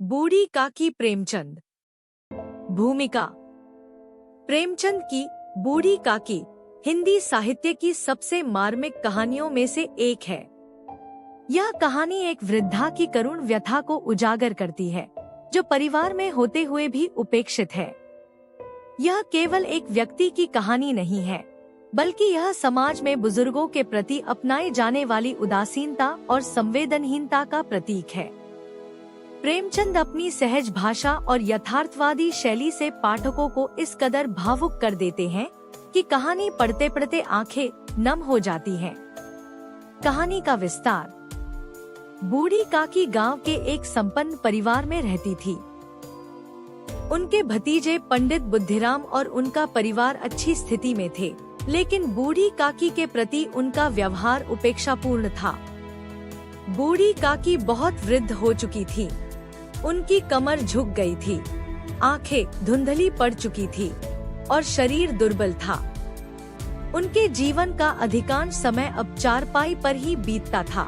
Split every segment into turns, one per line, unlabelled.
बूढ़ी काकी प्रेमचंद। भूमिका। प्रेमचंद की बूढ़ी काकी हिंदी साहित्य की सबसे मार्मिक कहानियों में से एक है। यह कहानी एक वृद्धा की करुण व्यथा को उजागर करती है, जो परिवार में होते हुए भी उपेक्षित है। यह केवल एक व्यक्ति की कहानी नहीं है, बल्कि यह समाज में बुजुर्गों के प्रति अपनाए जाने वाली उदासीनता और संवेदनहीनता का प्रतीक है। प्रेमचंद अपनी सहज भाषा और यथार्थवादी शैली से पाठकों को इस कदर भावुक कर देते हैं कि कहानी पढ़ते पढ़ते आंखें नम हो जाती हैं। कहानी का विस्तार। बूढ़ी काकी गांव के एक संपन्न परिवार में रहती थी। उनके भतीजे पंडित बुद्धिराम और उनका परिवार अच्छी स्थिति में थे, लेकिन बूढ़ी काकी के प्रति उनका व्यवहार उपेक्षापूर्ण था। बूढ़ी काकी बहुत वृद्ध हो चुकी थी। उनकी कमर झुक गई थी, आंखें धुंधली पड़ चुकी थी और शरीर दुर्बल था। उनके जीवन का अधिकांश समय अब चारपाई पर ही बीतता था।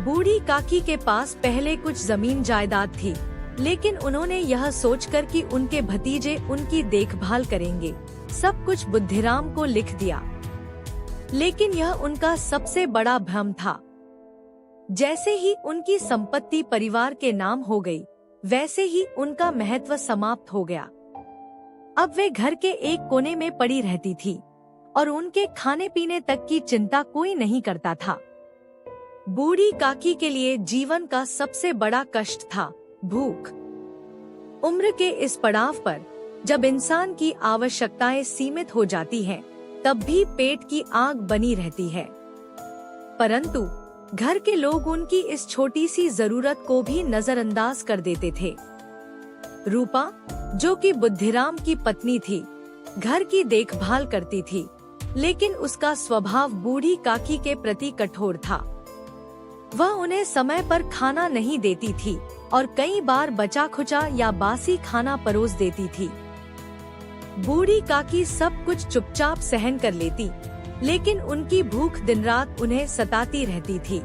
बूढ़ी काकी के पास पहले कुछ जमीन जायदाद थी, लेकिन उन्होंने यह सोचकर कि उनके भतीजे उनकी देखभाल करेंगे, सब कुछ बुद्धिराम को लिख दिया। लेकिन यह उनका सबसे बड़ा भ्रम था। जैसे ही उनकी संपत्ति परिवार के नाम हो गई, वैसे ही उनका महत्व समाप्त हो गया। अब वे घर के एक कोने में पड़ी रहती थी और उनके खाने पीने तक की चिंता कोई नहीं करता था। बूढ़ी काकी के लिए जीवन का सबसे बड़ा कष्ट था भूख। उम्र के इस पड़ाव पर जब इंसान की आवश्यकताएं सीमित हो जाती हैं, तब भी पेट की आग बनी रहती है। परंतु घर के लोग उनकी इस छोटी सी जरूरत को भी नजरअंदाज कर देते थे। रूपा, जो कि बुद्धिराम की पत्नी थी, घर की देखभाल करती थी, लेकिन उसका स्वभाव बूढ़ी काकी के प्रति कठोर था। वह उन्हें समय पर खाना नहीं देती थी और कई बार बचा खुचा या बासी खाना परोस देती थी। बूढ़ी काकी सब कुछ चुपचाप सहन कर लेती, लेकिन उनकी भूख दिन रात उन्हें सताती रहती थी।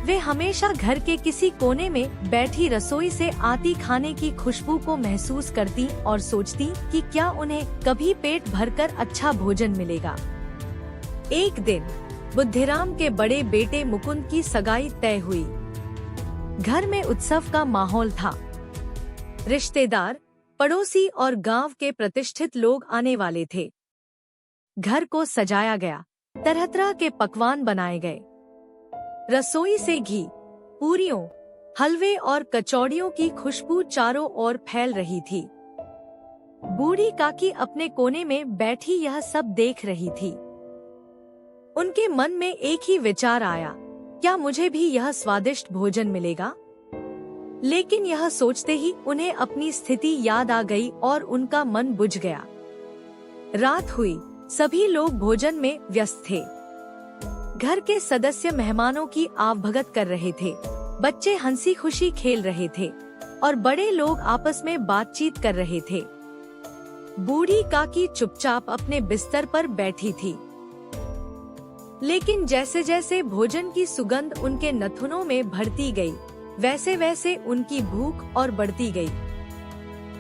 वे हमेशा घर के किसी कोने में बैठी रसोई से आती खाने की खुशबू को महसूस करती और सोचती कि क्या उन्हें कभी पेट भरकर अच्छा भोजन मिलेगा। एक दिन बुद्धिराम के बड़े बेटे मुकुंद की सगाई तय हुई। घर में उत्सव का माहौल था। रिश्तेदार, पड़ोसी और गांव के प्रतिष्ठित लोग आने वाले थे। घर को सजाया गया, तरह तरह के पकवान बनाए गए। रसोई से घी, पूरियों, हलवे और कचौड़ियों की खुशबू चारों ओर फैल रही थी। बूढ़ी काकी अपने कोने में बैठी यह सब देख रही थी। उनके मन में एक ही विचार आया, क्या मुझे भी यह स्वादिष्ट भोजन मिलेगा? लेकिन यह सोचते ही उन्हें अपनी स्थिति याद आ गई और उनका मन बुझ गया। रात हुई, सभी लोग भोजन में व्यस्त थे। घर के सदस्य मेहमानों की आवभगत कर रहे थे, बच्चे हंसी खुशी खेल रहे थे और बड़े लोग आपस में बातचीत कर रहे थे। बूढ़ी काकी चुपचाप अपने बिस्तर पर बैठी थी, लेकिन जैसे जैसे भोजन की सुगंध उनके नथुनों में भरती गई, वैसे वैसे उनकी भूख और बढ़ती गई।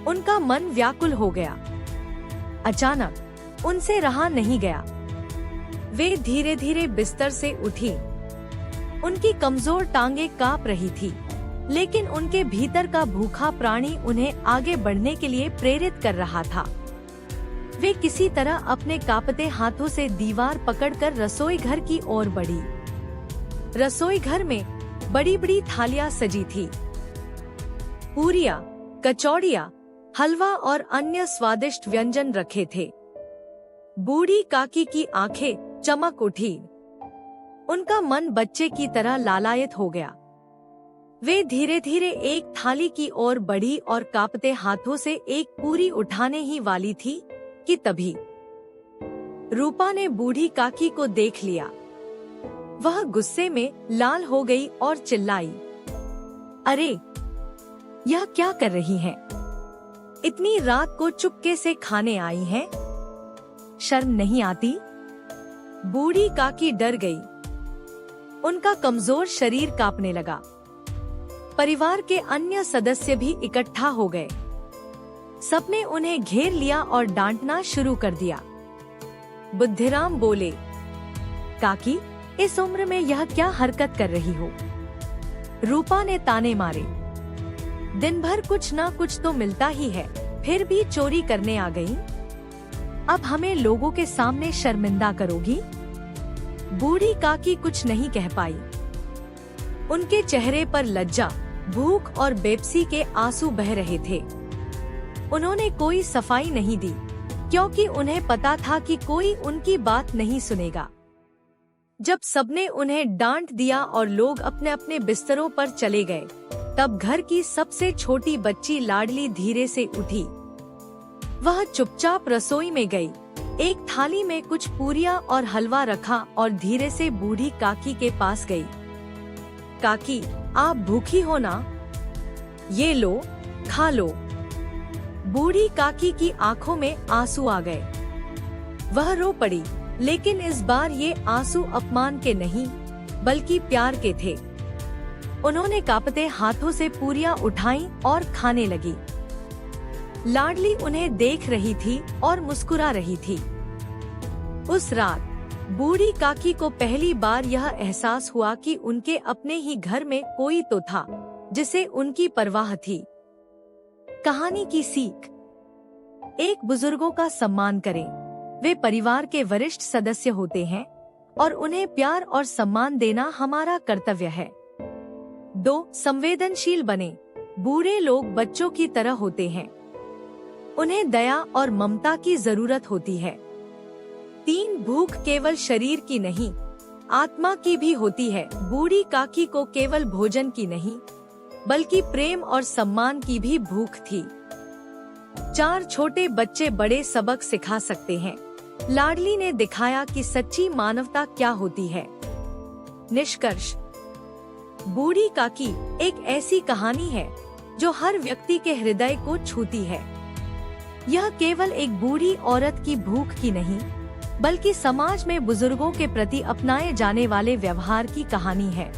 उनका मन व्याकुल हो गया। अचानक उनसे रहा नहीं गया। वे धीरे धीरे बिस्तर से उठी। उनकी कमजोर टांगें कांप रही थी, लेकिन उनके भीतर का भूखा प्राणी उन्हें आगे बढ़ने के लिए प्रेरित कर रहा था। वे किसी तरह अपने कांपते हाथों से दीवार पकड़कर रसोई घर की ओर बढ़ी। रसोई घर में बड़ी बड़ी थालियां सजी थी। पूरियां, कचौड़ियां, हलवा और अन्य स्वादिष्ट व्यंजन रखे थे। बूढ़ी काकी की आंखें चमक उठी। उनका मन बच्चे की तरह लालायित हो गया। वे धीरे धीरे एक थाली की ओर बढ़ी और कांपते हाथों से एक पूरी उठाने ही वाली थी कि तभी रूपा ने बूढ़ी काकी को देख लिया। वह गुस्से में लाल हो गई और चिल्लाई, अरे, यह क्या कर रही हैं? इतनी रात को चुपके से खाने आई हैं? शर्म नहीं आती? बूढ़ी काकी डर गई। उनका कमजोर शरीर कांपने लगा। परिवार के अन्य सदस्य भी इकट्ठा हो गए। सबने उन्हें घेर लिया और डांटना शुरू कर दिया। बुद्धिराम बोले, काकी, इस उम्र में यह क्या हरकत कर रही हो? रूपा ने ताने मारे, दिन भर कुछ ना कुछ तो मिलता ही है, फिर भी चोरी करने आ गई। अब हमें लोगों के सामने शर्मिंदा करोगी? बूढ़ी काकी कुछ नहीं कह पाई। उनके चेहरे पर लज्जा, भूख और बेबसी के आंसू बह रहे थे। उन्होंने कोई सफाई नहीं दी, क्योंकि उन्हें पता था कि कोई उनकी बात नहीं सुनेगा। जब सबने उन्हें डांट दिया और लोग अपने अपने बिस्तरों पर चले गए, तब घर की सबसे छोटी बच्ची लाडली धीरे से उठी। वह चुपचाप रसोई में गई, एक थाली में कुछ पूरियां और हलवा रखा और धीरे से बूढ़ी काकी के पास गई। काकी, आप भूखी हो ना? ये लो, खा लो। बूढ़ी काकी की आंखों में आंसू आ गए। वह रो पड़ी, लेकिन इस बार ये आंसू अपमान के नहीं, बल्कि प्यार के थे। उन्होंने कांपते हाथों से पूरियां उठाईं और खाने लगी। लाडली उन्हें देख रही थी और मुस्कुरा रही थी। उस रात बूढ़ी काकी को पहली बार यह एहसास हुआ कि उनके अपने ही घर में कोई तो था जिसे उनकी परवाह थी। कहानी की सीख: एक बुजुर्गों का सम्मान करें। वे परिवार के वरिष्ठ सदस्य होते हैं और उन्हें प्यार और सम्मान देना हमारा कर्तव्य है। 2. संवेदनशील बने। बूढ़े लोग बच्चों की तरह होते हैं, उन्हें दया और ममता की जरूरत होती है। 3. भूख केवल शरीर की नहीं, आत्मा की भी होती है। बूढ़ी काकी को केवल भोजन की नहीं, बल्कि प्रेम और सम्मान की भी भूख थी। 4. छोटे बच्चे बड़े सबक सिखा सकते हैं। लाडली ने दिखाया कि सच्ची मानवता क्या होती है। निष्कर्ष: बूढ़ी काकी एक ऐसी कहानी है जो हर व्यक्ति के हृदय को छूती है। यह केवल एक बूढ़ी औरत की भूख की नहीं, बल्कि समाज में बुजुर्गों के प्रति अपनाए जाने वाले व्यवहार की कहानी है।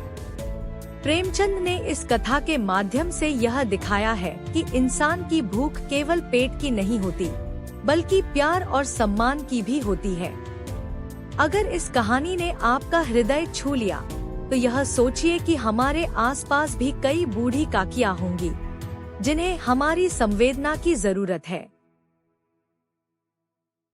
प्रेमचंद ने इस कथा के माध्यम से यह दिखाया है कि इंसान की भूख केवल पेट की नहीं होती, बल्कि प्यार और सम्मान की भी होती है। अगर इस कहानी ने आपका हृदय छू लिया, तो यह सोचिए कि हमारे आसपास भी कई बूढ़ी काकियां होंगी जिन्हें हमारी संवेदना की जरूरत है।